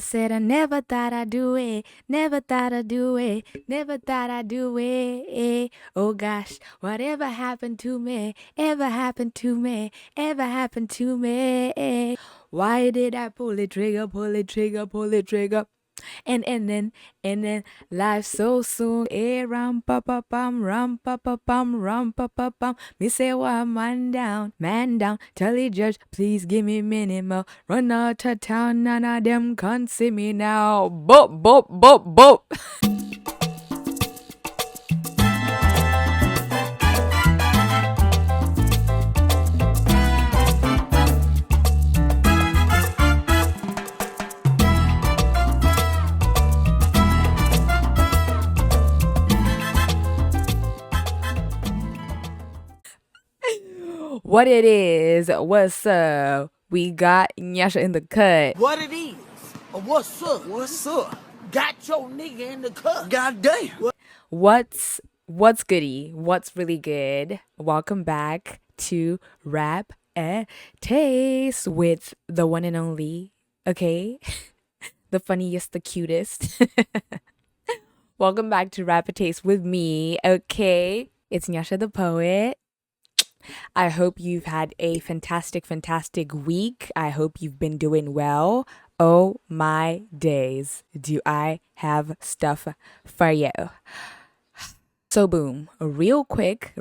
Said I never thought I'd do it, never thought I'd do it, never thought I'd do it. Oh gosh, whatever happened to me, ever happened to me, ever happened to me. Why did I pull the trigger, pull the trigger, pull the trigger? And then life so soon. Ram pa pa pum. Me say why man down. Tell the judge, please give me minimal. Run out of town, none of them can't see me now. Bop bop bop bop. What it is? What's up? We got Nyasha in the cut. What it is? What's up? What's up? Got your nigga in the cut. God damn. What's goody? What's really good? Welcome back to Rap Taste with the one and only, okay? The funniest, the cutest. Welcome back to Rap Taste with me, okay? It's Nyasha the poet. I hope you've had a fantastic, fantastic week. I hope you've been doing well. Oh my days, do I have stuff for you. So boom, real quick,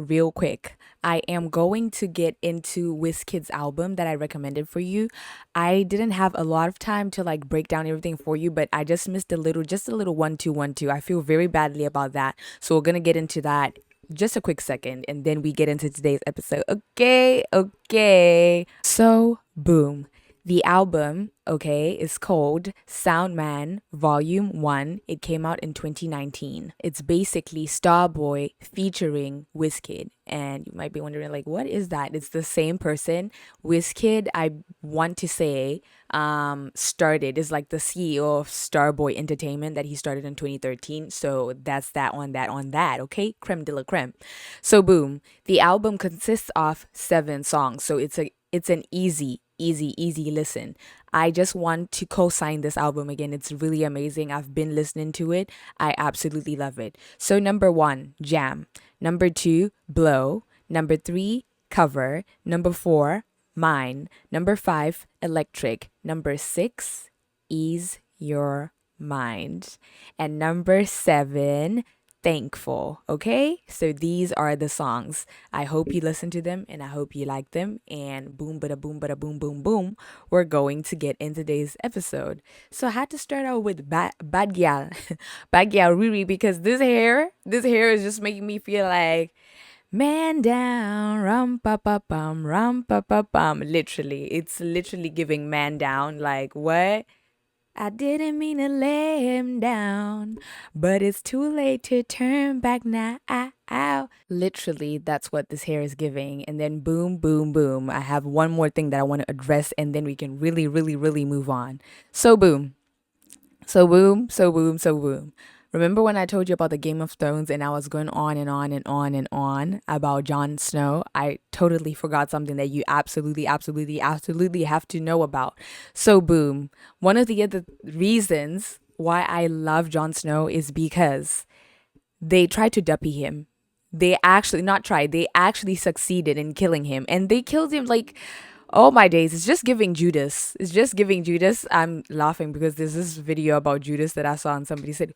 I am going to get into Wizkid's album that I recommended for you. I didn't have a lot of time to like break down everything for you, but I just missed just a little 1-2-1-2. I feel very badly about that. So we're gonna get into that just a quick second and then we get into today's episode. Okay. So boom. The album, okay, is called Soundman Volume 1. It came out in 2019. It's basically Starboy featuring Wizkid. And you might be wondering, like, what is that? It's the same person. Wizkid, I want to say, is like the CEO of Starboy Entertainment that he started in 2013. So that's that on that, okay? Creme de la creme. So boom. The album consists of 7 songs. So it's an easy listen. I just want to co-sign this album again. It's really amazing. I've been listening to it. I absolutely love it. So number 1, Jam. Number 2, Blow. Number 3, Cover. Number 4, Mine. Number 5, Electric. Number 6, Ease Your Mind. And number 7, Thankful. Okay, so these are the songs. I hope you listen to them and I hope you like them. And boom bada boom bada boom boom boom, we're going to get in today's episode. So I had to start out with bad gal bad gal Riri, because this hair is just making me feel like man down, rum pa pa pum, rum pa pa pum. Literally, it's literally giving man down. Like, what? I didn't mean to lay him down, but it's too late to turn back now. Literally, that's what this hair is giving. And then boom, boom, boom. I have one more thing that I want to address, and then we can really, really, really move on. So boom. So boom, so boom, so boom. Remember when I told you about the Game of Thrones and I was going on and on and on and on about Jon Snow? I totally forgot something that you absolutely have to know about. So boom. One of the other reasons why I love Jon Snow is because they tried to duppy him. They actually succeeded in killing him. And they killed him like, oh my days, it's just giving Judas. I'm laughing because there's this video about Judas that I saw and somebody said,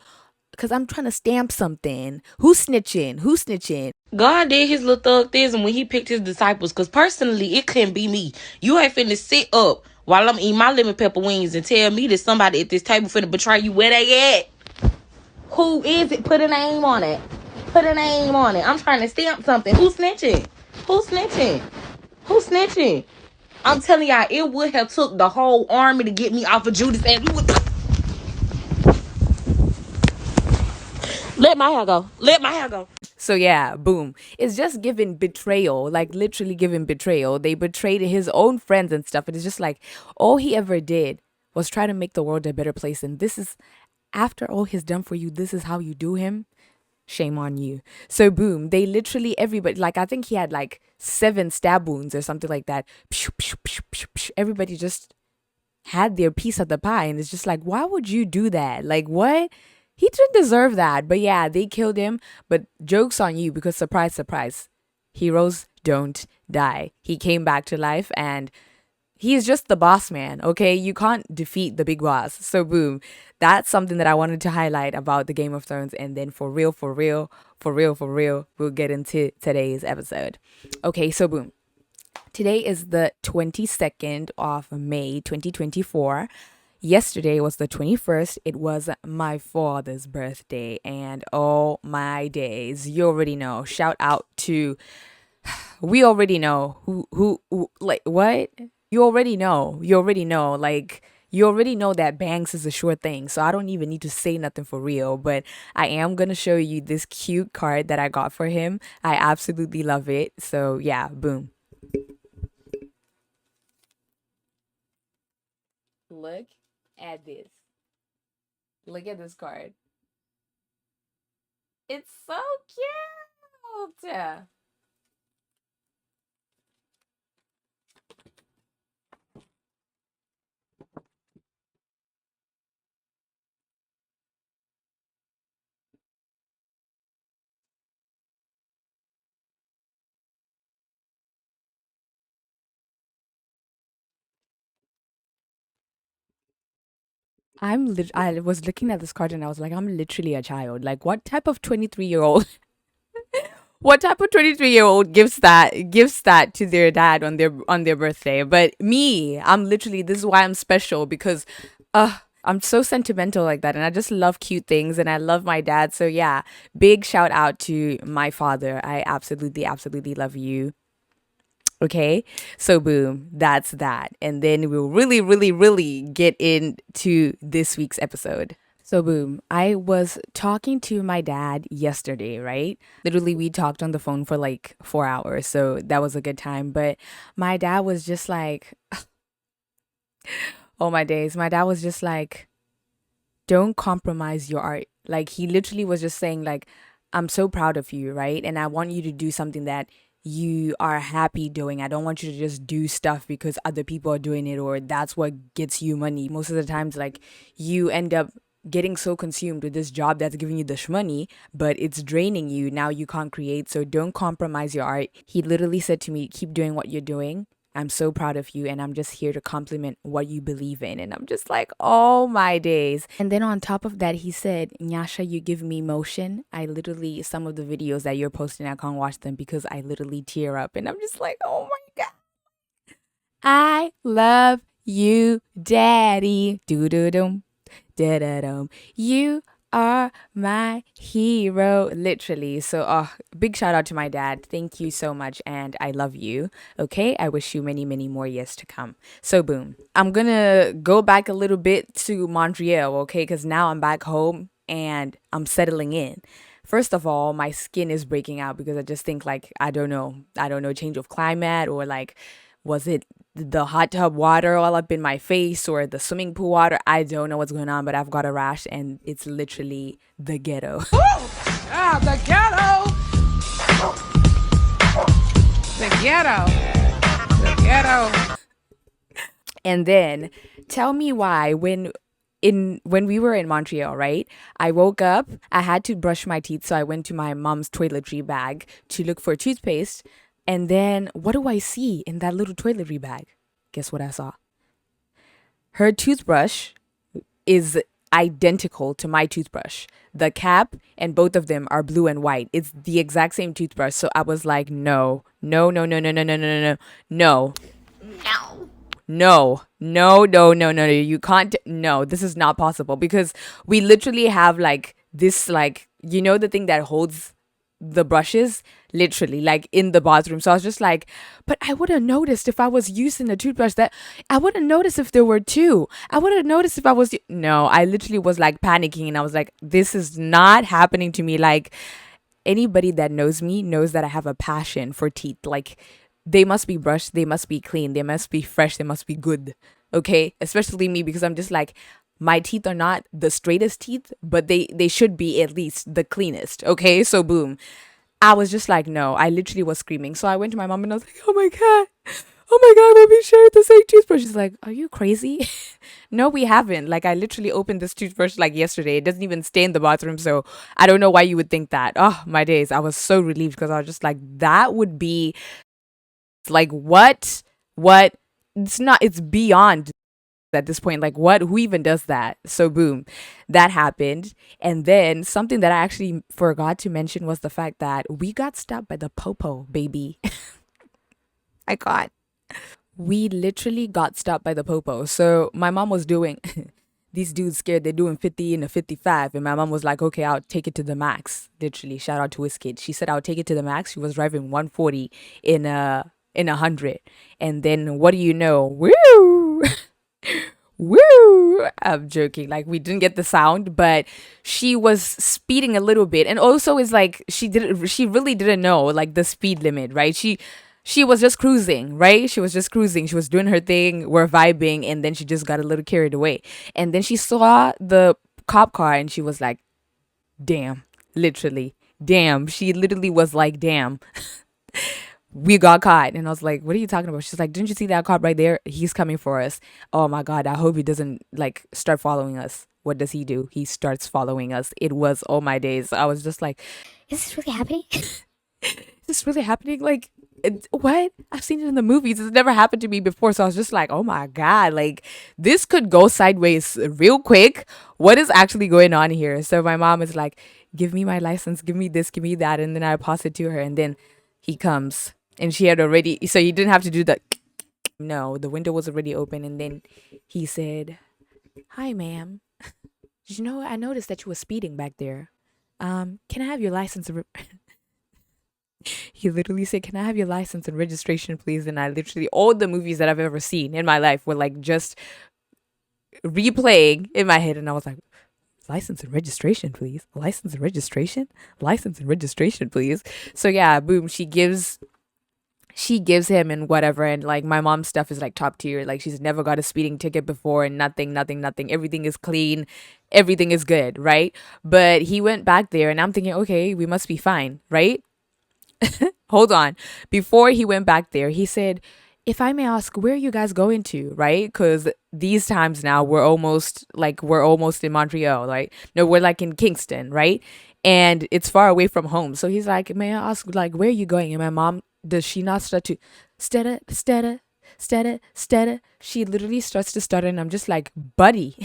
because I'm trying to stamp something. Who's snitching? God did his little thug thism when he picked his disciples. Because personally, it couldn't be me. You ain't finna sit up while I'm eating my lemon pepper wings and tell me that somebody at this table finna betray you. Where they at? Who is it? Put a name on it. I'm trying to stamp something. Who's snitching? I'm telling y'all, it would have took the whole army to get me off of Judas. And let my hair go. So yeah, boom. It's just giving betrayal, like literally giving betrayal. They betrayed his own friends and stuff. And it's just like, all he ever did was try to make the world a better place. And this is, after all he's done for you, this is how you do him? Shame on you. So boom, they literally, everybody, like I think he had like 7 stab wounds or something like that. Everybody just had their piece of the pie. And it's just like, why would you do that? Like, what? He didn't deserve that. But yeah, they killed him. But joke's on you because surprise, surprise, heroes don't die. He came back to life and he's just the boss man, okay? You can't defeat the big boss. So boom, that's something that I wanted to highlight about the Game of Thrones. And then for real, we'll get into today's episode. Okay, so boom. Today is the 22nd of May, 2024. Yesterday was the 21st. It was my father's birthday. And oh my days, you already know. Shout out to, we already know who like, what? You already know. Like, you already know that Banks is a sure thing. So I don't even need to say nothing for real. But I am going to show you this cute card that I got for him. I absolutely love it. So yeah, boom. Look at this. Look at this card. It's so cute. I was looking at this card and I was like, I'm literally a child. Like, what type of 23-year-old what type of 23-year-old gives that to their dad on their birthday? But me, I'm literally, this is why I'm special, because I'm so sentimental like that, and I just love cute things, and I love my dad. So yeah, big shout out to my father. I absolutely love you. Okay, so boom, that's that. And then we'll really get into this week's episode. So boom, I was talking to my dad yesterday, right? Literally, we talked on the phone for like 4 hours. So that was a good time. But my dad was just like, oh my days. My dad was just like, don't compromise your art. Like, he literally was just saying, like, I'm so proud of you, right? And I want you to do something that you are happy doing. I don't want you to just do stuff because other people are doing it or that's what gets you money. Most of the times, like, you end up getting so consumed with this job that's giving you this money, but it's draining you. Now you can't create. So don't compromise your art. He literally said to me, keep doing what you're doing. I'm so proud of you, and I'm just here to compliment what you believe in. And I'm just like, oh my days. And then on top of that, he said, Nyasha, you give me motion. I literally, some of the videos that you're posting, I can't watch them because I literally tear up. And I'm just like, oh my God. I love you, daddy. Do-do-dum, da-da-dum. You are my hero, literally. So, big shout out to my dad. Thank you so much, and I love you. Okay, I wish you many more years to come. So, boom. I'm gonna go back a little bit to Montreal, okay, because now I'm back home and I'm settling in. First of all, my skin is breaking out because I just think, like, I don't know, change of climate, or like, was it the hot tub water all up in my face or the swimming pool water? I don't know what's going on, but I've got a rash and it's literally the ghetto. Ah, the ghetto! The ghetto! The ghetto! And then tell me why when we were in Montreal, right? I woke up, I had to brush my teeth, so I went to my mom's toiletry bag to look for toothpaste. And then what do I see in that little toiletry bag? Guess what I saw? Her toothbrush is identical to my toothbrush. The cap and both of them are blue and white. It's the exact same toothbrush. So I was like, no. No. You can't. No, this is not possible, because we literally have like this, like, you know, the thing that holds the brushes, literally, like, in the bathroom. So I was just like, but I would have noticed if I was using a toothbrush, that I would have noticed if there were two. I would have noticed if I was, no, I literally was like panicking, and I was like, this is not happening to me. Like, anybody that knows me knows that I have a passion for teeth. Like, they must be brushed, they must be clean, they must be fresh, they must be good. Okay, especially me, because I'm just like, my teeth are not the straightest teeth, but they should be at least the cleanest. Okay, so boom, I was just like, no, I literally was screaming. So I went to my mom and I was like, oh my God, oh my God, we shared the same toothbrush. She's like, are you crazy? No, we haven't. Like, I literally opened this toothbrush like yesterday. It doesn't even stay in the bathroom. So I don't know why you would think that. Oh, my days. I was so relieved because I was just like, that would be like, what? What? It's not, it's beyond at this point. Like, what? Who even does that? So, boom, that happened. And then something that I actually forgot to mention was the fact that we got stopped by the Popo, baby. I got. We literally got stopped by the Popo. So my mom was doing, these dudes scared, they're doing 50 and a 55. And my mom was like, okay, I'll take it to the max. Literally, shout out to his kid. She said, I'll take it to the max. She was driving 140 in 100. And then what do you know? Woo! Woo! I'm joking. Like, we didn't get the sound, but she was speeding a little bit. And also is like she really didn't know like the speed limit, right? She was just cruising, right? She was just cruising. She was doing her thing. We're vibing, and then she just got a little carried away. And then she saw the cop car, and she was like, "Damn!" Literally, damn. She literally was like, "Damn." We got caught. And I was like, what are you talking about? She's like, didn't you see that cop right there? He's coming for us. Oh my God, I hope he doesn't like start following us. What does he do? He starts following us. It was, oh my days. I was just like, is this really happening? Is this really happening? Like, what? I've seen it in the movies. It's never happened to me before. So I was just like, oh my God, like this could go sideways real quick. What is actually going on here? So my mom is like, give me my license, give me this, give me that. And then I pass it to her. And then he comes, and she had already, so he didn't have to do the, no, the window was already open. And then he said, hi, ma'am. Did you know, I noticed that you were speeding back there. Can I have your license? He literally said, can I have your license and registration, please? And I literally, all the movies that I've ever seen in my life were like just replaying in my head. And I was like, license and registration, please. License and registration? License and registration, please. So yeah, boom, she gives him and whatever. And like my mom's stuff is like top tier. Like she's never got a speeding ticket before, and nothing. Everything is clean. Everything is good, right? But he went back there, and I'm thinking, okay, we must be fine, right? Hold on. Before he went back there, he said, if I may ask, where are you guys going to, right? Because these times now we're almost in Montreal, right? No, we're like in Kingston, right? And it's far away from home. So he's like, may I ask, like, where are you going? And my mom, does she not start to stutter? She literally starts to stutter, and I'm just like, buddy.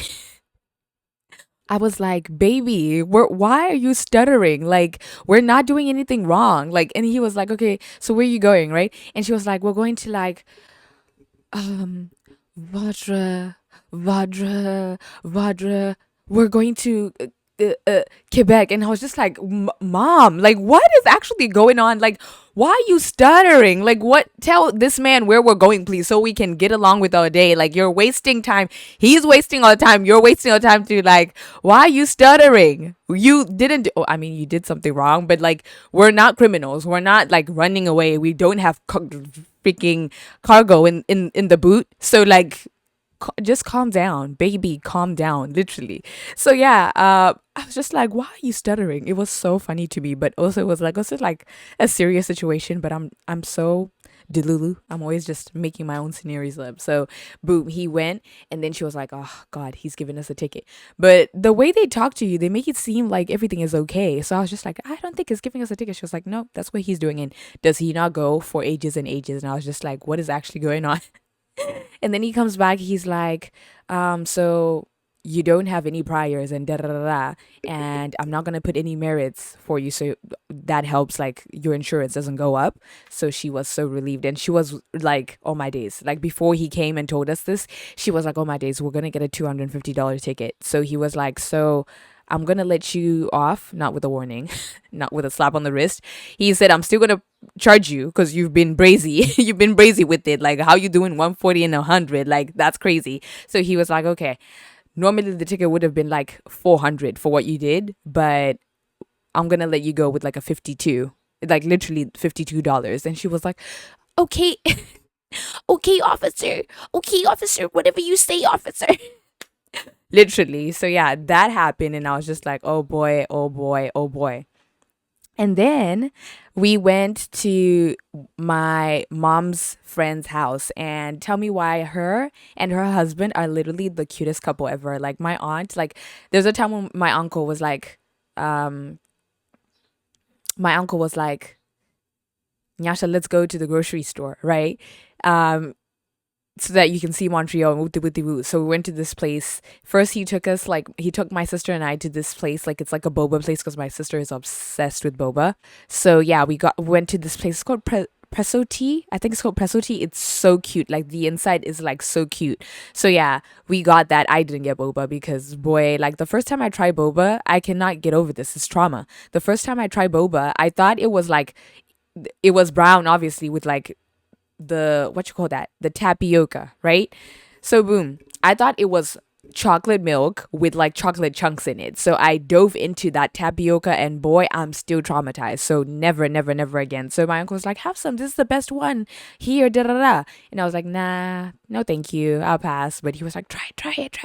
I was like, baby, why are you stuttering? Like, we're not doing anything wrong. Like, and he was like, okay, so where are you going, right? And she was like, we're going to like, um, Vadra, Vadra. We're going to Quebec. And I was just like, Mom, like, what is actually going on? Like, why are you stuttering? Like, what? Tell this man where we're going, please, so we can get along with our day. Like, you're wasting time. He's wasting all the time. You're wasting all the time too. Like, why are you stuttering? You didn't do, oh, I mean, you did something wrong, but like, we're not criminals. We're not like running away. We don't have freaking cargo in the boot. So like, just calm down, baby, calm down, literally. So yeah, I was just like, why are you stuttering? It was so funny to me, but also it was like a serious situation. But I'm so delulu. I'm always just making my own scenarios up. So boom, he went, and then she was like, oh God, he's giving us a ticket. But the way they talk to you, they make it seem like everything is okay. So I was just like, I don't think he's giving us a ticket. She was like, no, that's what he's doing. And does he not go for ages and ages? And I was just like, what is actually going on? And then he comes back, he's like, so you don't have any priors and da da da da, and I'm not gonna put any merits for you, so that helps, like your insurance doesn't go up. So she was so relieved, and she was like, oh my days, like before he came and told us this, she was like, oh my days, we're gonna get a $250 ticket. So he was like, so I'm gonna let you off, not with a warning, not with a slap on the wrist. He said, I'm still gonna charge you because you've been brazy. You've been brazy with it. Like, how you doing 140 and 100? Like, that's crazy. So he was like, okay, normally the ticket would have been like 400 for what you did, but I'm gonna let you go with like a 52, like literally $52. And she was like, okay, okay, officer, whatever you say, officer. Literally. So yeah, that happened, and I was just like, oh boy, oh boy, oh boy. And then we went to my mom's friend's house, and tell me why her and her husband are literally the cutest couple ever. Like my aunt, like there's a time when um my uncle was like, Nyasha, let's go to the grocery store, right? Um so that you can see Montreal and woo. So we went to this place. First he took my sister and I to this place, like it's like a boba place because my sister is obsessed with boba. So yeah, went to this place. It's called Presso Tea. I think it's called Presso Tea. It's so cute. Like the inside is like so cute. So yeah, we got that. I didn't get boba because boy, like the first time I tried boba, I cannot get over this. It's trauma. The first time I tried boba, I thought it was brown, obviously, with like the what you call that, the tapioca, right? So boom, I thought it was chocolate milk with like chocolate chunks in it, so I dove into that tapioca, and boy, I'm still traumatized. So never, never, never again. So my uncle was like, have some, this is the best one here, da da da. And I was like, nah, no thank you, I'll pass. But he was like, try it.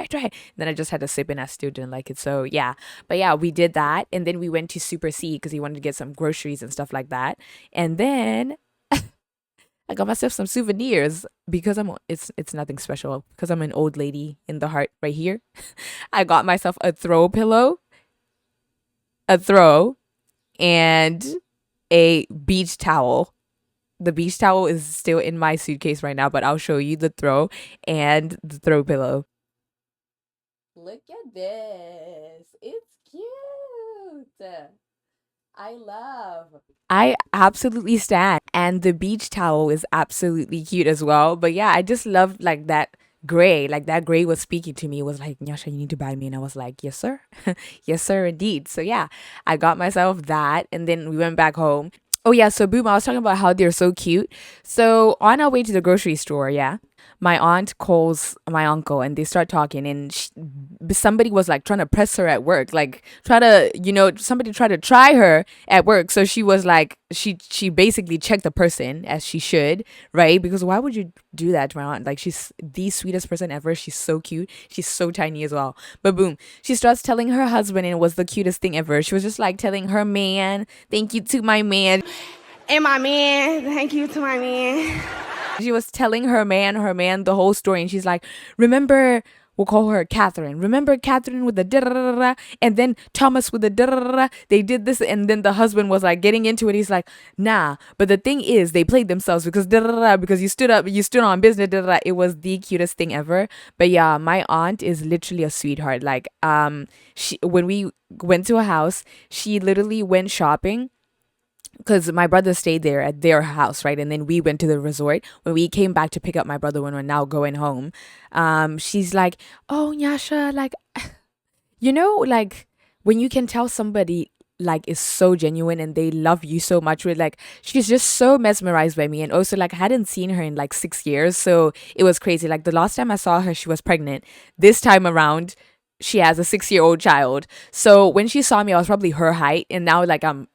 Then I just had to sip, and I still didn't like it. So yeah, but yeah, we did that, and then we went to Super C because he wanted to get some groceries and stuff like that. And then I got myself some souvenirs because it's nothing special because I'm an old lady in the heart right here. I got myself a throw pillow, a throw, and a beach towel. The beach towel is still in my suitcase right now, but I'll show you the throw and the throw pillow. Look at this. It's cute. I absolutely stand. And the beach towel is absolutely cute as well. But yeah, I just love like that gray. Like that gray was speaking to me. It was like, Nyasha, you need to buy me. And I was like, yes, sir. Yes, sir, indeed. So yeah, I got myself that. And then we went back home. Oh yeah, so boom, I was talking about how they're so cute. So on our way to the grocery store, yeah, my aunt calls my uncle and they start talking, and somebody was like trying to press her at work, like try to, somebody tried to try her at work. So she was like, she basically checked the person as she should, right? Because why would you do that to my aunt? Like she's the sweetest person ever. She's so cute. She's so tiny as well. But boom, she starts telling her husband, and it was the cutest thing ever. She was just like telling her man, thank you to my man. And my man, thank you to my man. She was telling her man the whole story, and she's like, remember, we'll call her Catherine. Remember Catherine with the da, and then Thomas with the da. They did this, and then the husband was like getting into it. He's like, nah, but the thing is, they played themselves because because you stood on business. It was the cutest thing ever. But yeah, my aunt is literally a sweetheart. Like, she when we went to a house, she literally went shopping because my brother stayed there at their house, right? And then we went to the resort. When we came back to pick up my brother when we're now going home, she's like, oh, Nyasha, like, like when you can tell somebody like is so genuine and they love you so much, with like, she's just so mesmerized by me. And also, like, I hadn't seen her in like 6 years, so it was crazy. Like the last time I saw her, she was pregnant. This time around, she has a 6-year-old child. So when she saw me, I was probably her height, and now like I'm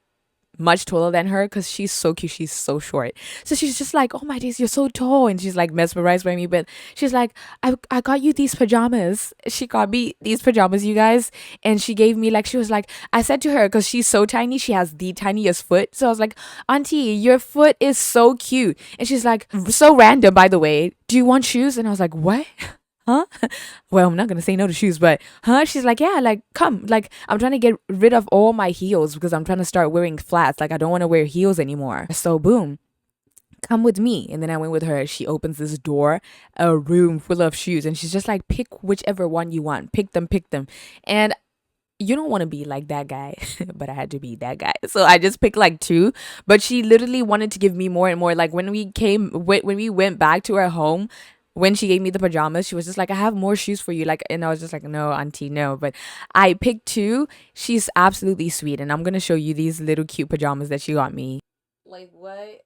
much taller than her because she's so cute. She's so short. So she's just like, oh my days, you're so tall. And she's like mesmerized by me. But she's like, I got you these pajamas. She got me these pajamas, you guys. And she gave me, like, she was like, I said to her, because she's so tiny, she has the tiniest foot. So I was like, Auntie, your foot is so cute. And she's like, so random, by the way. Do you want shoes? And I was like, what? Huh? Well, I'm not gonna say no to shoes, but huh? She's like, yeah, like, come, like, I'm trying to get rid of all my heels because I'm trying to start wearing flats. Like, I don't want to wear heels anymore. So boom, come with me. And then I went with her. She opens this door, a room full of shoes, and she's just like, pick whichever one you want. Pick them. And you don't want to be like that guy, but I had to be that guy. So I just picked like two, but she literally wanted to give me more and more. Like when we went back to our home, when she gave me the pajamas, she was just like, I have more shoes for you. Like, and I was just like, no, Auntie, no. But I picked two. She's absolutely sweet. And I'm going to show you these little cute pajamas that she got me. Like, what?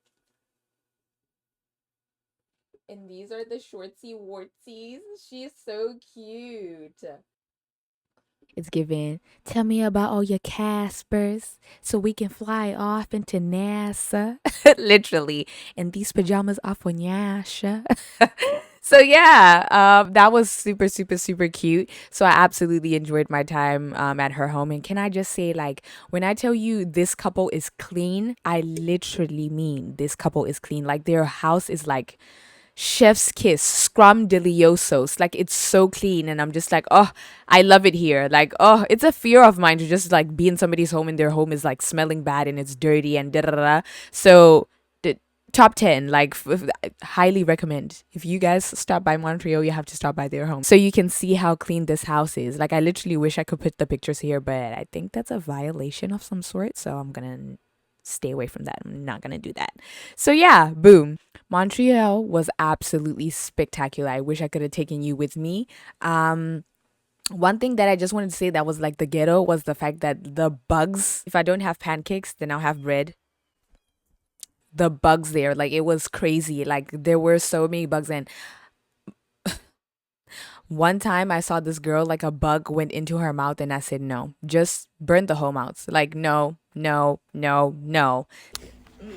And these are the shortsy wartsies. She's so cute. It's given, tell me about all your Caspers so we can fly off into NASA. Literally. And these pajamas are for Nyasha. So yeah, that was super, super, super cute. So I absolutely enjoyed my time at her home. And can I just say, like, when I tell you this couple is clean, I literally mean this couple is clean. Like their house is like chef's kiss, scrum deliosos. Like it's so clean, and I'm just like, oh, I love it here. Like, oh, it's a fear of mine to just like be in somebody's home and their home is like smelling bad and it's dirty and da da da. So the top 10, like highly recommend. If you guys stop by Montreal, you have to stop by their home so you can see how clean this house is. Like I literally wish I could put the pictures here, but I think that's a violation of some sort, so I'm gonna stay away from that. I'm not gonna do that. So yeah, boom. Montreal was absolutely spectacular. I wish I could have taken you with me. One thing that I just wanted to say that was like the ghetto was the fact that the bugs, if I don't have pancakes, then I'll have bread. The bugs there, like it was crazy. Like there were so many bugs. And one time I saw this girl, like a bug went into her mouth, and I said, no, just burn the whole mouth. Like, no, no, no, no.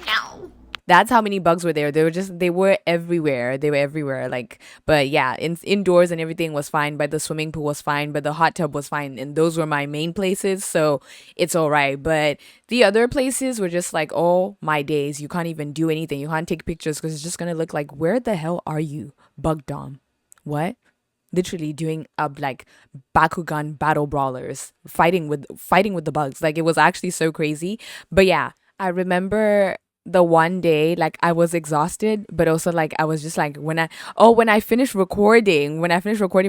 No. That's how many bugs were there. They were everywhere. They were everywhere. Like, but yeah, indoors and everything was fine. But the swimming pool was fine. But the hot tub was fine. And those were my main places. So it's all right. But the other places were just like, oh my days. You can't even do anything. You can't take pictures because it's just going to look like, where the hell are you? Bug Dom. What? Literally doing up like Bakugan battle brawlers, fighting with the bugs. Like it was actually so crazy. But yeah, I remember the one day like I was exhausted, but also like I was just like when I finished recording,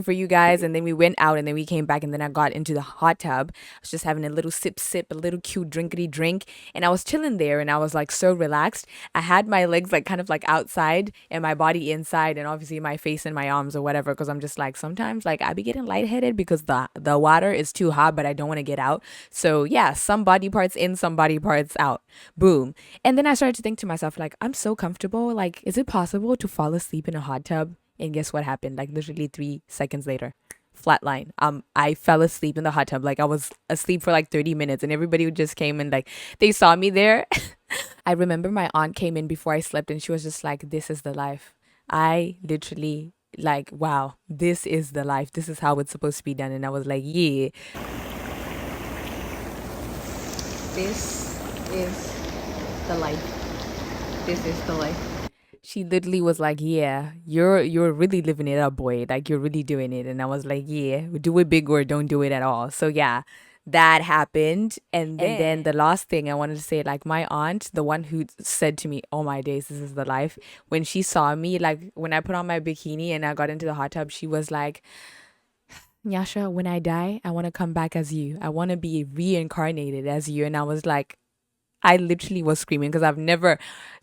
for you guys, and then we went out and then we came back and then I got into the hot tub. I was just having a little sip, a little cute drinkity drink, and I was chilling there and I was like so relaxed. I had my legs like kind of like outside and my body inside, and obviously my face and my arms or whatever, because I'm just like sometimes like I be getting lightheaded because the water is too hot, but I don't want to get out. So yeah, some body parts in, some body parts out. Boom. And then I started to think to myself, like, I'm so comfortable. Like, is it possible to fall asleep in a hot tub? And guess what happened? Like, literally 3 seconds later, flatline. I fell asleep in the hot tub. Like, I was asleep for like 30 minutes, and everybody just came and like they saw me there. I remember my aunt came in before I slept, and she was just like, "This is the life." I literally like, wow, this is the life. This is how it's supposed to be done. And I was like, yeah, this is the life. This is the life. She literally was like, yeah, you're really living it up, boy. Like you're really doing it. And I was like, yeah, do it big or don't do it at all. So yeah, that happened. And then the last thing I wanted to say, like my aunt, the one who said to me, oh my days, this is the life. When she saw me, like when I put on my bikini and I got into the hot tub, she was like, Nyasha, when I die, I want to come back as you. I want to be reincarnated as you. And I was like, I literally was screaming because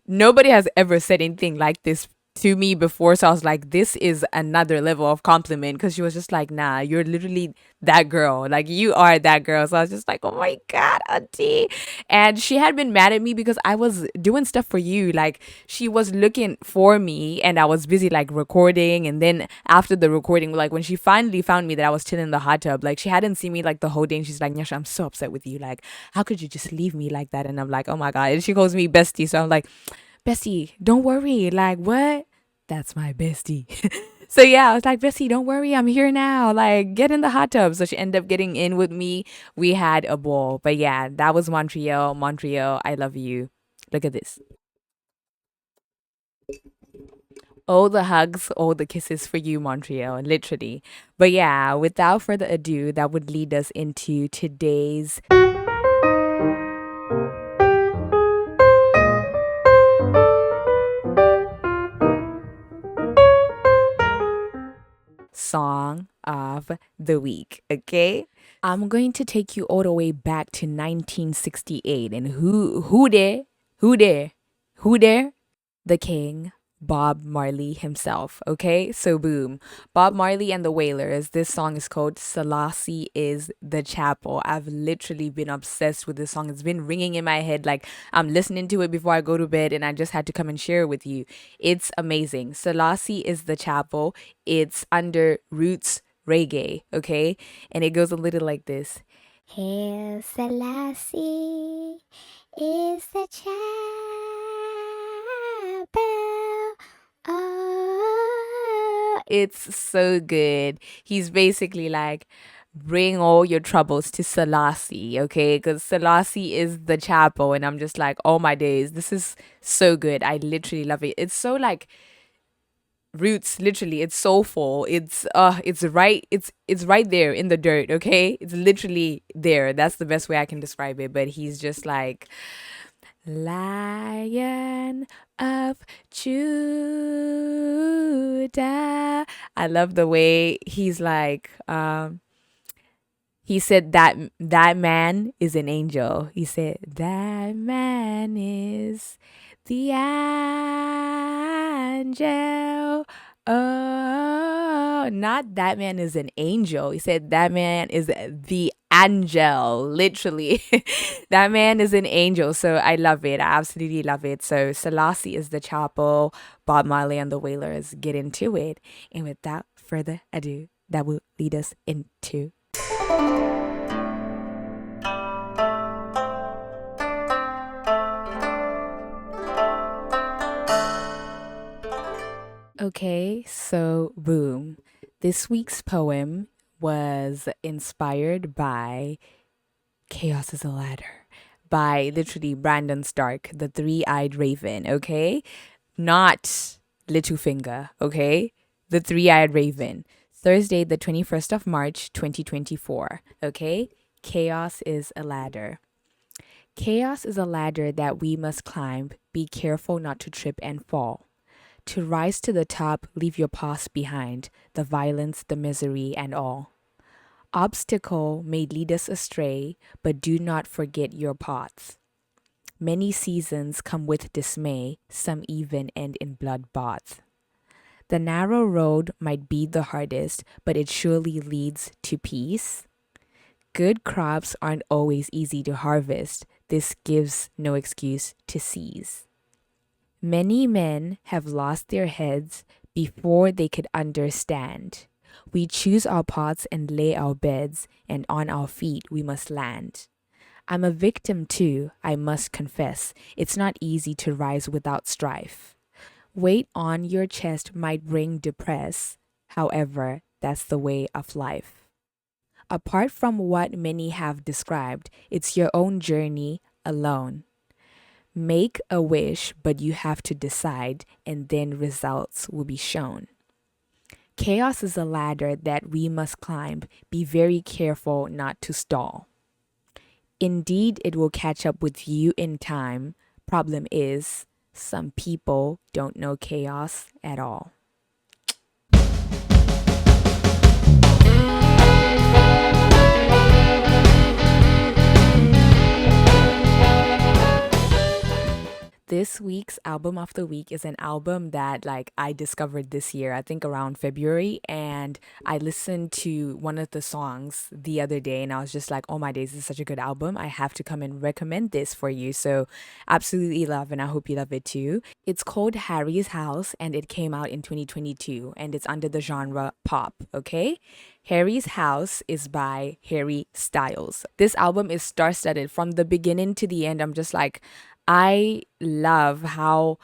nobody has ever said anything like this to me before. So I was like, this is another level of compliment, because she was just like, nah, you're literally that girl. Like, you are that girl. So I was just like, oh my God, auntie. And she had been mad at me because I was doing stuff for you. Like, she was looking for me and I was busy like recording. And then after the recording, like when she finally found me that I was chilling in the hot tub, like she hadn't seen me like the whole day. And she's like, Nyasha, I'm so upset with you. Like, how could you just leave me like that? And I'm like, oh my God. And she calls me bestie. So I'm like, bestie, don't worry. Like, what? That's my bestie. So yeah, I was like, bestie, don't worry. I'm here now. Like, get in the hot tub. So she ended up getting in with me. We had a ball. But yeah, that was Montreal. Montreal, I love you. Look at this. All the hugs, all the kisses for you, Montreal, literally. But yeah, without further ado, that would lead us into today's song of the week, okay? I'm going to take you all the way back to 1968, and who there? Who there? Who there? The king, Bob Marley himself, okay? So boom. Bob Marley and the Wailers. This song is called Selassie is the Chapel. I've literally been obsessed with this song. It's been ringing in my head, like I'm listening to it before I go to bed, and I just had to come and share it with you. It's amazing. Selassie is the Chapel. It's under Roots Reggae, okay? And it goes a little like this. Hail Selassie is the chapel. Oh, It's so good. He's basically like, bring all your troubles to Selassie, okay? Because Selassie is the chapo, and I'm just like, oh my days, this is so good. I literally love it. It's so like roots, literally. It's soulful. It's right there in the dirt, okay? It's literally there. That's the best way I can describe it. But he's just like, Lion of Judah. I love the way he's like, he said that man is an angel. He said that man is the angel. Oh, not that man is an angel. He said that man is the angel. Literally, that man is an angel. So I love it. I absolutely love it. So Selassie is the Chapo. Bob Marley and the Wailers. Get into it. And without further ado, that will lead us into. Okay, so boom. This week's poem was inspired by Chaos is a Ladder by literally Brandon Stark, the three-eyed raven, okay? Not Littlefinger, okay? The three-eyed raven. Thursday, the 21st of March, 2024, okay? Chaos is a ladder. Chaos is a ladder that we must climb. Be careful not to trip and fall. To rise to the top, leave your past behind, the violence, the misery, and all. Obstacle may lead us astray, but do not forget your paths. Many seasons come with dismay, some even end in bloodbath. The narrow road might be the hardest, but it surely leads to peace. Good crops aren't always easy to harvest. This gives no excuse to seize. Many men have lost their heads before they could understand. We choose our paths and lay our beds, and on our feet we must land. I'm a victim too, I must confess. It's not easy to rise without strife. Weight on your chest might bring depress. However, that's the way of life. Apart from what many have described, it's your own journey alone. Make a wish, but you have to decide, and then results will be shown. Chaos is a ladder that we must climb. Be very careful not to stall. Indeed, it will catch up with you in time. Problem is, some people don't know chaos at all. This week's album of the week is an album that I discovered this year, I think around February, and I listened to one of the songs the other day and I was just like, oh my days, this is such a good album. I have to come and recommend this for you. So absolutely love, and I hope you love it too. It's called Harry's House and it came out in 2022 and it's under the genre pop, okay? Harry's House is by Harry Styles. This album is star-studded from the beginning to the end. I'm just like, I love how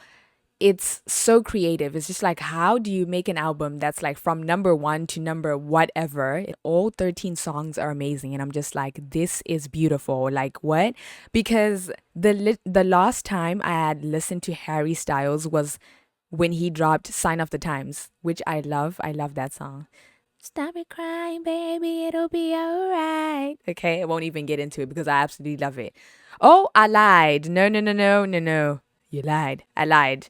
it's so creative. It's just like, how do you make an album that's like from number one to number whatever? All 13 songs are amazing. And I'm just like, this is beautiful. Like what? Because the last time I had listened to Harry Styles was when he dropped Sign of the Times, which I love. I love that song. Stop it crying, baby, it'll be alright. Okay, I won't even get into it because I absolutely love it. Oh, I lied. No. You lied. I lied.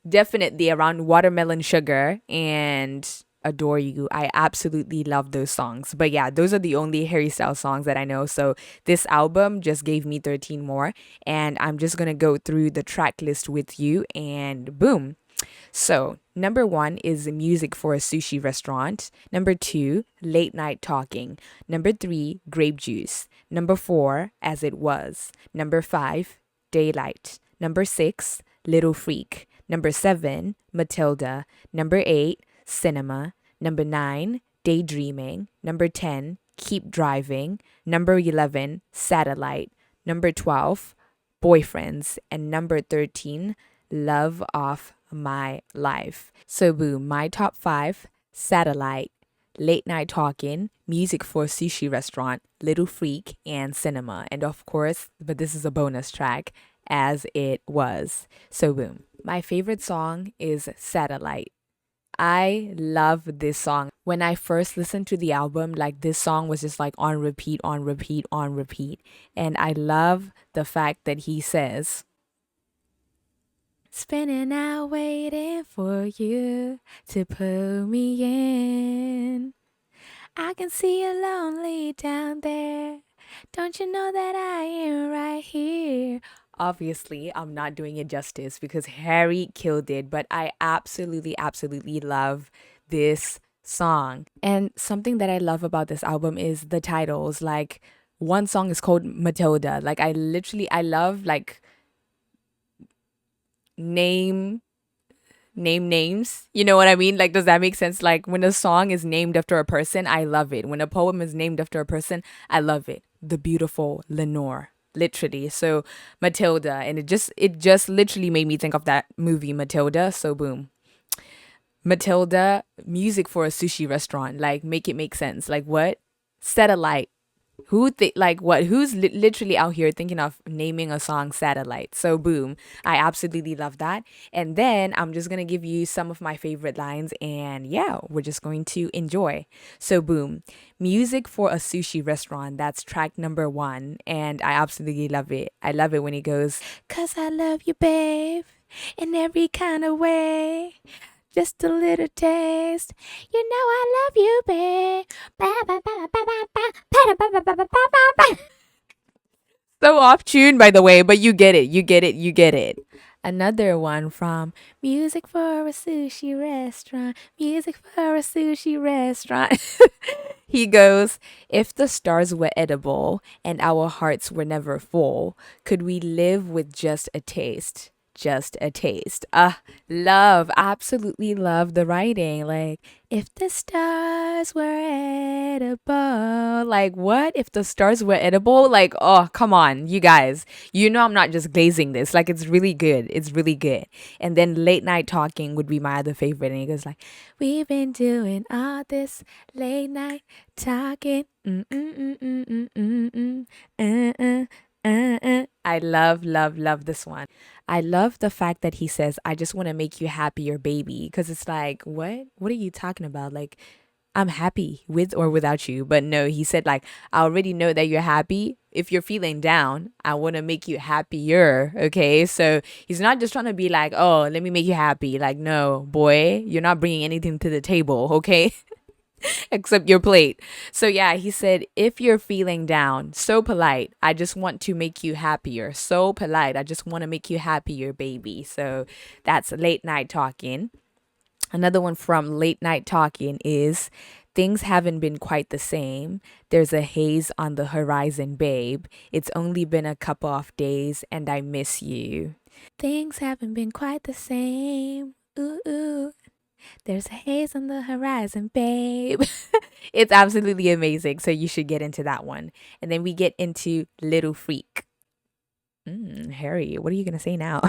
Definitely around Watermelon Sugar and Adore You. I absolutely love those songs. But yeah, those are the only Harry Styles songs that I know. So this album just gave me 13 more. And I'm just going to go through the track list with you and boom. So, number 1 is music for a sushi restaurant. Number 2, late night talking. Number 3, grape juice. Number 4, as it was. Number 5, daylight. Number 6, little freak. Number 7, Matilda. Number 8, cinema. Number 9, daydreaming. Number 10, keep driving. Number 11, satellite. Number 12, boyfriends. And number 13, love of my life. So boom, my top 5: Satellite, Late Night Talking, Music for a Sushi Restaurant, Little Freak, and Cinema. And of course, but this is a bonus track, As It Was. So boom, my favorite song is Satellite. I love this song. When I first listened to the album, like this song was just like on repeat, on repeat, on repeat. And I love the fact that he says, spinning out waiting for you to pull me in. I can see you lonely down there. Don't you know that I am right here? Obviously, I'm not doing it justice because Harry killed it, but I absolutely, absolutely love this song. And something that I love about this album is the titles. Like, one song is called Matilda. Like, I love, like, name names. You know what I mean? Like, does that make sense? Like, when a song is named after a person, I love it. When a poem is named after a person, I love it. The beautiful Lenore, literally. So Matilda, and it just literally made me think of that movie Matilda. So boom, Matilda, music for a sushi restaurant. Like, make it make sense. Like, what? Satellite. Who's literally out here thinking of naming a song Satellite? So boom, I absolutely love that. And then I'm just gonna give you some of my favorite lines, and yeah, we're just going to enjoy. So boom, music for a sushi restaurant, that's track number 1, and I absolutely love it. I love it when he goes, "'Cause I love you, babe, in every kind of way. Just a little taste. You know I love you, babe." So off tune, by the way, but you get it. You get it. You get it. Another one from Music for a Sushi Restaurant. Music for a Sushi Restaurant. He goes, "If the stars were edible and our hearts were never full, could we live with just a taste? Just a taste." Love, absolutely love the writing. Like, if the stars were edible. Like, what? If the stars were edible? Like, oh, come on, you guys. You know I'm not just glazing this. Like, it's really good. It's really good. And then Late Night Talking would be my other favorite. And he goes like, "We've been doing all this late night talking. I love, love, love this one. I love the fact that he says, "I just want to make you happier, baby." Because it's like, what? What are you talking about? Like, I'm happy with or without you. But no, he said, like, "I already know that you're happy. If you're feeling down, I want to make you happier." Okay. So he's not just trying to be like, "Oh, let me make you happy." Like, no, boy, you're not bringing anything to the table. Okay. Except your plate. So yeah, he said, "If you're feeling down, so polite. I just want to make you happier. So polite. I just want to make you happier, baby." So that's Late Night Talking. Another one from Late Night Talking is, "Things haven't been quite the same. There's a haze on the horizon, babe. It's only been a couple of days and I miss you. Things haven't been quite the same. Ooh, ooh. There's a haze on the horizon, babe." It's absolutely amazing. So you should get into that one. And then we get into Little Freak. Harry, what are you going to say now?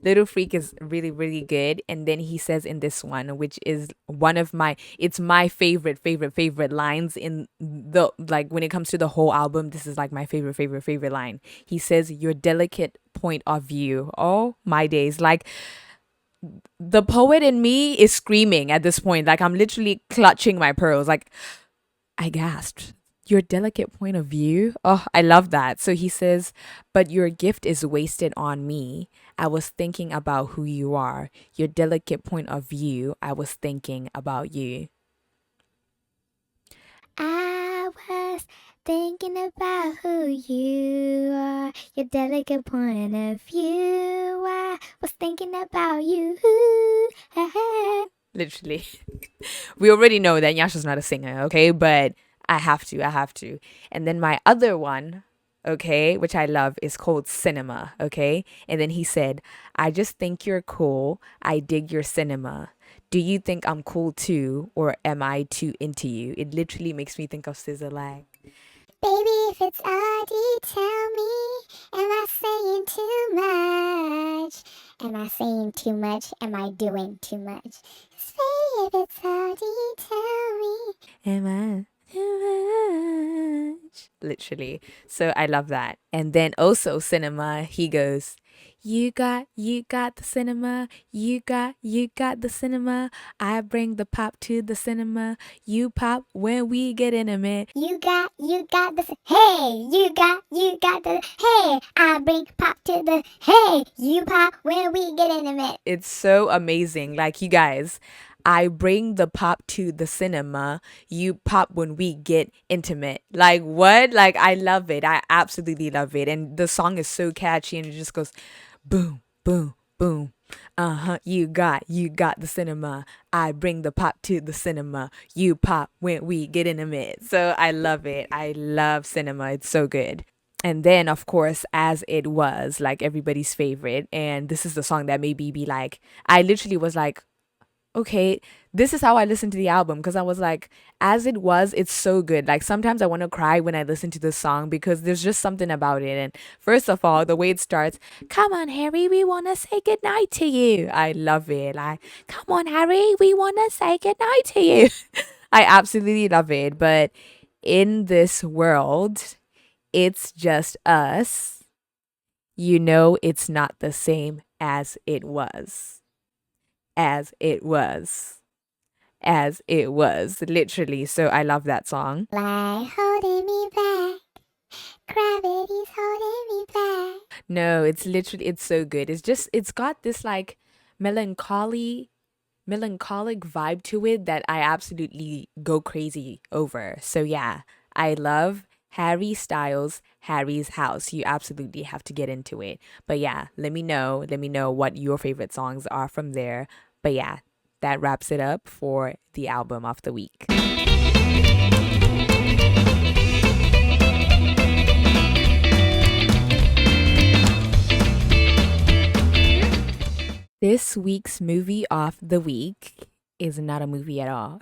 Little Freak is really, really good. And then he says in this one, which is it's my favorite lines in the, like, when it comes to the whole album, this is like my favorite line. He says, "Your delicate point of view." Oh, my days. Like, the poet in me is screaming at this point. Like, I'm literally clutching my pearls. Like, I gasped. "Your delicate point of view." Oh, I love that. So he says, "But your gift is wasted on me. I was thinking about who you are. Your delicate point of view. I was thinking about you." I was thinking about who you are, your delicate point of view. I was thinking about you. Literally. We already know that Yasha's not a singer, okay? But I have to. And then my other one, okay, which I love, is called Cinema, okay? And then he said, "I just think you're cool. I dig your cinema. Do you think I'm cool too, or am I too into you?" It literally makes me think of SZA, like, Baby, if it's odd, you tell me. Am I saying too much? Am I saying too much? Am I doing too much? Say if it's hard, you tell me. Am I too much? Literally. So I love that. And then also cinema, he goes, you got the cinema. You got the cinema. I bring the pop to the cinema. You pop when we get intimate. You got the, hey, you got the, hey, I bring pop to the, hey, you pop when we get intimate. It's so amazing. Like, you guys, I bring the pop to the cinema. You pop when we get intimate. Like, what? Like, I love it. I absolutely love it. And the song is so catchy and it just goes boom, boom, boom. You got the cinema. I bring the pop to the cinema. You pop when we get intimate. So I love it. I love cinema. It's so good. And then, of course, As It Was, like everybody's favorite. And this is the song that made me be like, I literally was like, okay, this is how I listened to the album, because I was like, As It Was, it's so good. Like, sometimes I want to cry when I listen to this song because there's just something about it. And first of all, the way it starts, come on, Harry, we want to say goodnight to you. I love it. Like, come on, Harry, we want to say goodnight to you. I absolutely love it. But in this world, it's just us. You know, it's not the same as it was. As it was. As it was. Literally. So I love that song. Like holding me back. Gravity's holding me back. No, it's literally, it's so good. It's got this like melancholic vibe to it that I absolutely go crazy over. So yeah, I love Harry Styles, Harry's House. You absolutely have to get into it. But yeah, let me know what your favorite songs are from there. But yeah, that wraps it up for the album of the week. This week's movie of the week is not a movie at all.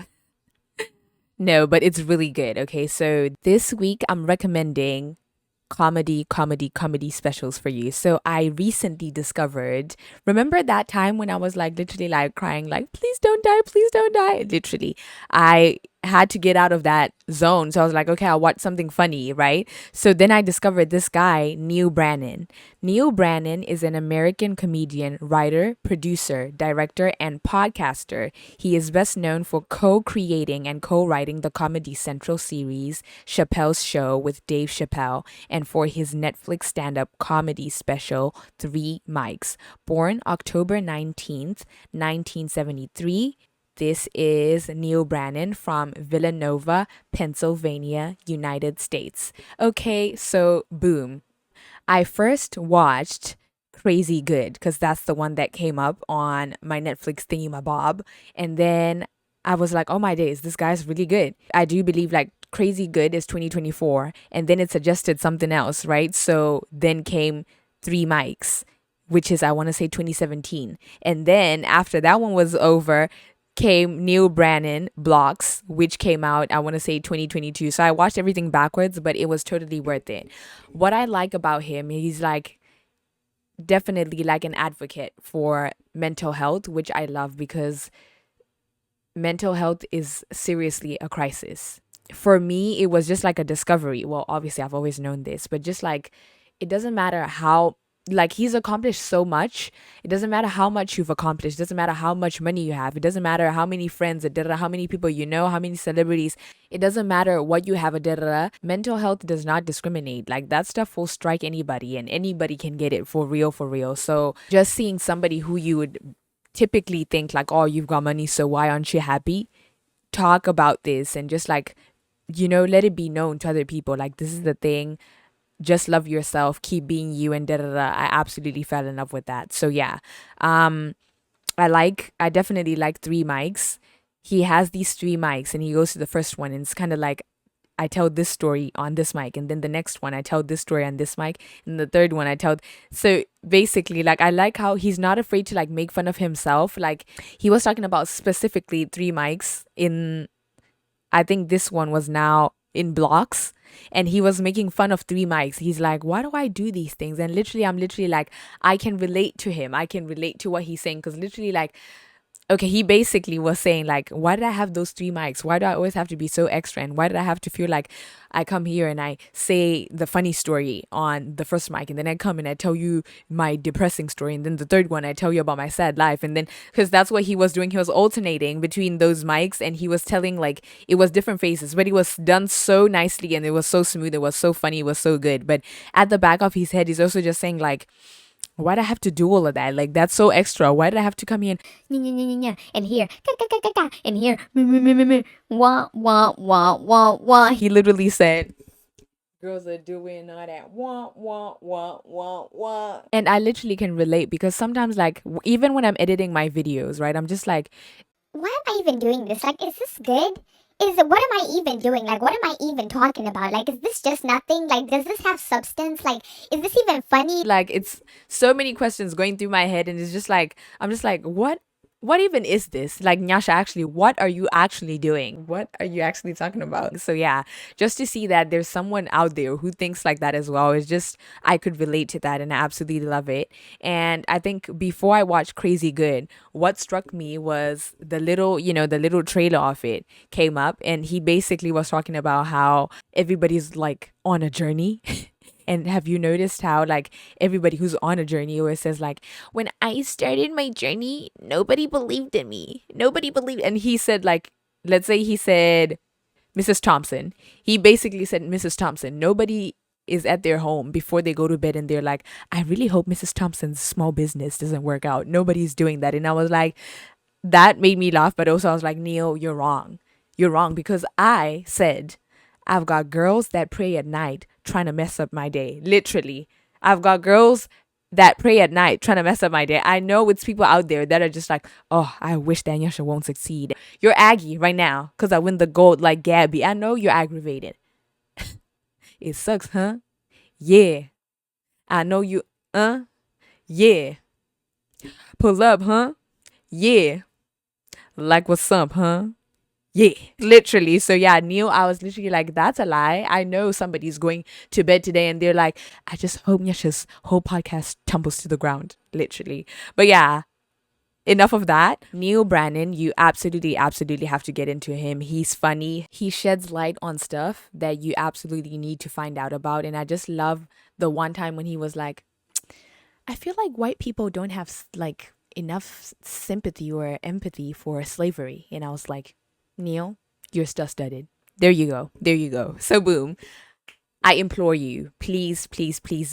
No, but it's really good. Okay, so this week I'm recommending comedy specials for you. So I recently discovered, remember that time when I was like literally like crying like please don't die. Literally, I had to get out of that zone. So I was like, okay, I'll watch something funny, right? So then I discovered this guy, Neal Brennan. Neal Brennan is an American comedian, writer, producer, director, and podcaster. He is best known for co-creating and co-writing the Comedy Central series Chappelle's Show with Dave Chappelle, and for his Netflix stand-up comedy special 3 Mics. Born October 19th, 1973, this is Neal Brennan from Villanova, Pennsylvania, United States. Okay, so boom. I first watched Crazy Good because that's the one that came up on my Netflix thingamabob. And then I was like, oh my days, this guy's really good. I do believe like Crazy Good is 2024 and then it suggested something else, right? So then came 3 Mics, which is, I want to say 2017. And then after that one was over, came Neal Brennan Blocks, which came out, I want to say 2022. So I watched everything backwards, but it was totally worth it. What I like about him, he's like definitely like an advocate for mental health, which I love because mental health is seriously a crisis. For me, it was just like a discovery. Well, obviously I've always known this, but just like, it doesn't matter how, like, he's accomplished so much. It doesn't matter how much you've accomplished. It doesn't matter how much money you have. It doesn't matter how many friends, how many people you know, how many celebrities. It doesn't matter what you have. Mental health does not discriminate. Like, that stuff will strike anybody and anybody can get it for real, for real. So just seeing somebody who you would typically think like, oh, you've got money, so why aren't you happy? Talk about this and just like, you know, let it be known to other people. Like, this is the thing. Just love yourself, keep being you, and I absolutely fell in love with that. So yeah, I definitely like 3 Mics. He has these 3 mics and he goes to the first one and it's kind of like, I tell this story on this mic, and then the next one I tell this story on this mic, and the third one I tell. So basically, like, I like how he's not afraid to like make fun of himself. Like, he was talking about specifically 3 Mics in, I think this one was now in Blocks. and he was making fun of three mics. He's like, why do I do these things? And literally, I'm literally like, I can relate to him. I can relate to what he's saying, because literally, like, okay, he basically was saying, like, why did I have those three mics? Why do I always have to be so extra? And why did I have to feel like I come here and I say the funny story on the first mic, and then I come and I tell you my depressing story, and then the third one I tell you about my sad life, and then because that's what he was doing, he was alternating between those mics, and he was telling, like, it was different faces, but it was done so nicely, and it was so smooth, it was so funny, it was so good. But at the back of his head, he's also just saying, like, why do I have to do all of that? Like, that's so extra. Why did I have to come here and here, and here, wah, wah, wah, wah, wah. He literally said, girls are doing all that wah, wah, wah, wah, wah. And I literally can relate, because sometimes, like, even when I'm editing my videos, right, I'm just like, Why am I even doing this? Like, is this good? What am I even doing? Like, what am I even talking about? Like, is this just nothing? Like, does this have substance? Like, is this even funny? like, it's so many questions going through my head, and it's just like, I'm just like, what even is this? Like, Nyasha, actually, what are you actually doing? What are you actually talking about? So yeah, just to see that there's someone out there who thinks like that as well, is just, I could relate to that, and I absolutely love it. And I think before I watched Crazy Good, what struck me was the little, the little trailer of it came up, and he basically was talking about how everybody's like on a journey. And have you noticed how, like, everybody who's on a journey always says, like, when I started my journey, nobody believed in me. Nobody believed. And he said, like, let's say he said Mrs. Thompson. He basically said Mrs. Thompson. Nobody is at their home before they go to bed and they're like, I really hope Mrs. Thompson's small business doesn't work out. Nobody's doing that. And I was like, that made me laugh. But also I was like, Neal, you're wrong. You're wrong, because I said, I've got girls that pray at night trying to mess up my day. Literally. I've got girls that pray at night trying to mess up my day. I know it's people out there that are just like, oh, I wish that Nyasha won't succeed. You're aggy right now because I win the gold like Gabby. I know you're aggravated. It sucks, huh? Yeah. I know you, yeah. Pull up, huh? Yeah. Like what's up, huh? Yeah, literally. So yeah, Neal, I was literally like, that's a lie. I know somebody's going to bed today and they're like, I just hope Nyasha's whole podcast tumbles to the ground. Literally. But yeah, enough of that. Neal Brennan, you absolutely have to get into him. He's funny. He sheds light on stuff that you absolutely need to find out about. And I just love the one time when he was like, I feel like white people don't have like enough sympathy or empathy for slavery. And I was like, Neal, you're star-studded. There you go. There you go. So boom. I implore you, please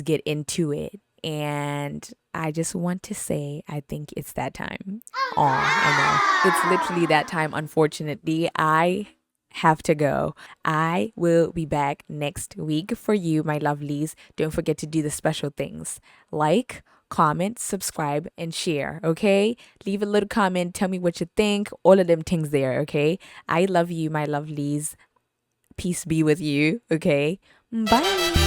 get into it. And I just want to say, I think it's that time. Oh, I know. It's literally that time. Unfortunately, I have to go. I will be back next week for you, my lovelies. Don't forget to do the special things like, comment, subscribe, and share, okay? Leave a little comment. Tell me what you think. All of them things there, okay? I love you, my lovelies. Peace be with you, okay? Bye.